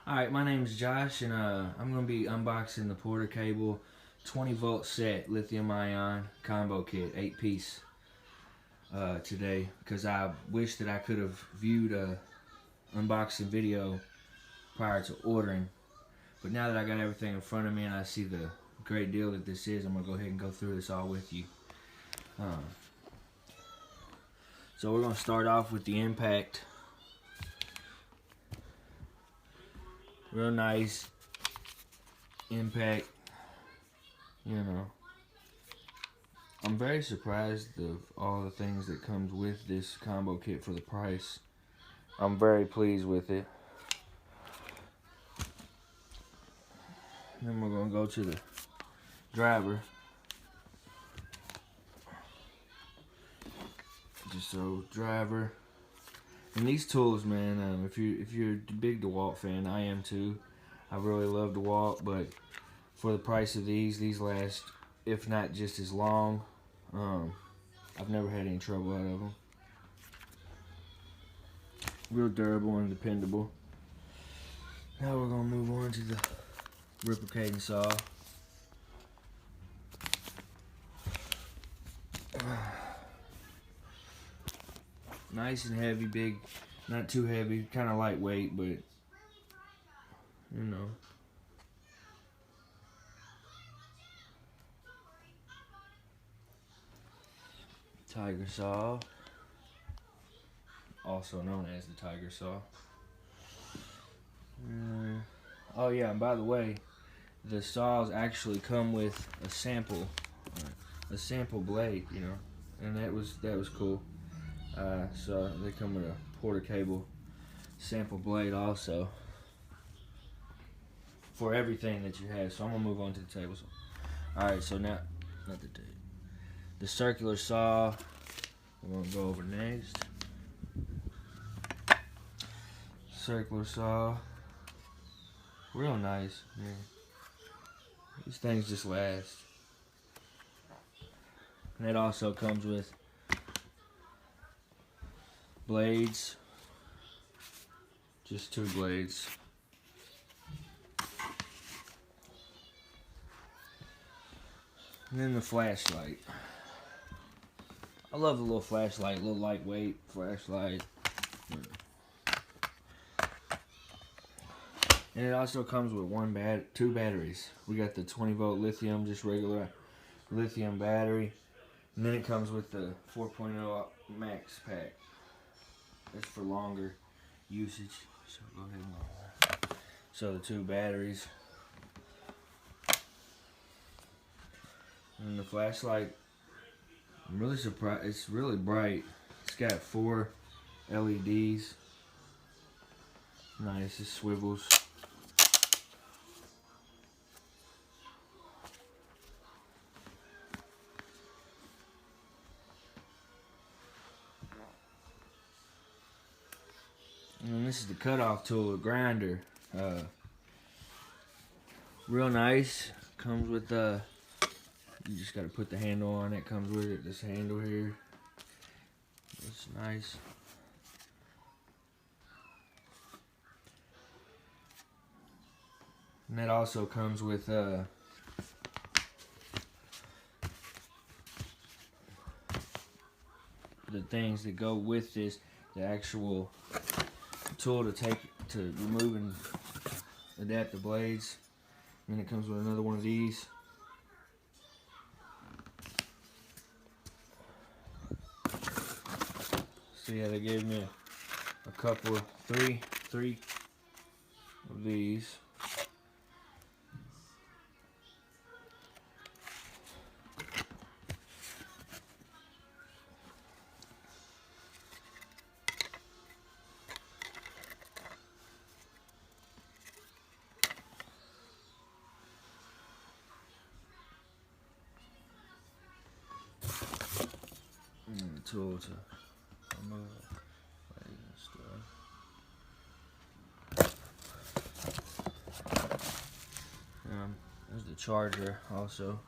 Alright, my name is Josh, and I'm going to be unboxing the Porter Cable 20-volt set lithium ion combo kit, 8-piece, today, because I wish that I could have viewed a unboxing video prior to ordering. But now that I got everything in front of me and I see the great deal that this is, I'm going to go ahead and go through this all with you. So we're going to start off with the impact. Real nice impact, you know. I'm very surprised of all the things that comes with this combo kit for the price. I'm very pleased with it. Then we're going to go to the driver. Just so driver. And these tools, man, if you're a big DeWalt fan, I am too. I really love DeWalt, but for the price of these last, if not just as long. I've never had any trouble out of them. Real durable and dependable. Now we're gonna move on to the reciprocating saw. Nice and heavy, big, not too heavy, kind of lightweight, but you know. Tiger saw, also known as the Tiger saw. Oh yeah, and by the way, the saws actually come with a sample blade, you know, and that was cool. So they come with a Porter Cable sample blade also for everything that you have. So I'm gonna move on to the table saw. All right, so now not the tape. The circular saw we're gonna go over next. Circular saw, real nice. Yeah. These things just last. And it also comes with blades, just 2 blades. And then the flashlight. I love the little flashlight, little lightweight flashlight. And it also comes with 2 batteries. We got the 20-volt lithium, just regular lithium battery. And then it comes with the 4.0 max pack. It's for longer usage. So go ahead and so the 2 batteries. And the flashlight, I'm really surprised. It's really bright. It's got 4 LEDs. Nice. It swivels. And this is the cutoff tool, a grinder. Real nice. Comes with you just gotta put the handle on it. Comes with it. This handle here. It's nice. And that also comes with the things that go with this, the actual tool to remove and adapt the blades. And it comes with another one of these. So yeah, they gave me a couple of three of these. And the tool to remove blades and stuff. There's the charger also.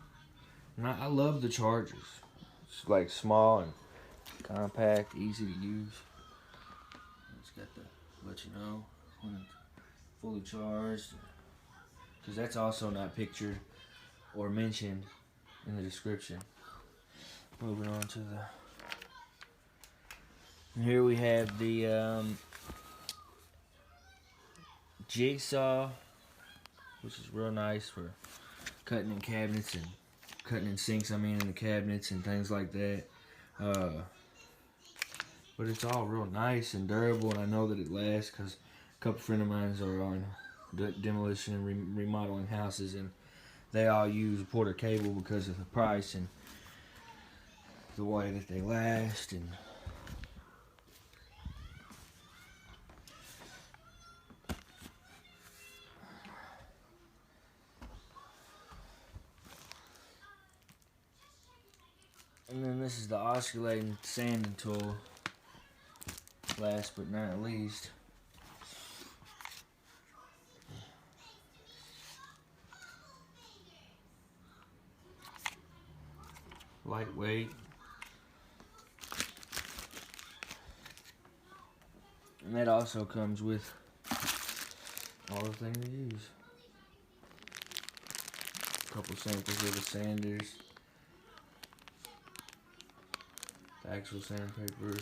And I love the chargers. It's like small and compact, easy to use. It's got the let you know when fully charged, because that's also not pictured or mentioned in the description. Moving on to the... And here we have the jigsaw, which is real nice for cutting in cabinets and cutting in sinks, in the cabinets and things like that. But it's all real nice and durable, and I know that it lasts because a couple friends of mine are on demolition and remodeling houses, and they all use Porter cable because of the price and the way that they last. And then this is the oscillating sanding tool, last but not least. Lightweight. And that also comes with all the things to use. A couple samples of the sanders, the actual sandpapers,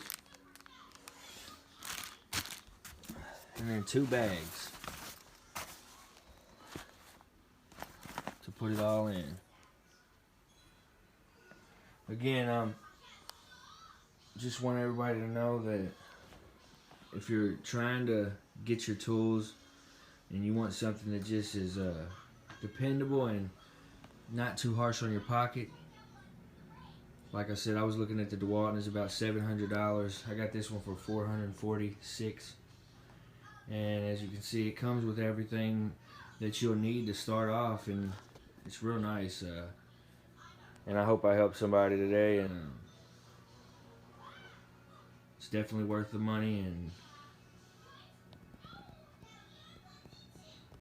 and then 2 bags to put it all in. Again, just want everybody to know that if you're trying to get your tools and you want something that just is dependable and not too harsh on your pocket, like I said, I was looking at the DeWalt and it's about $700. I got this one for $446. And as you can see, it comes with everything that you'll need to start off, and it's real nice. And I hope I helped somebody today, and it's definitely worth the money. And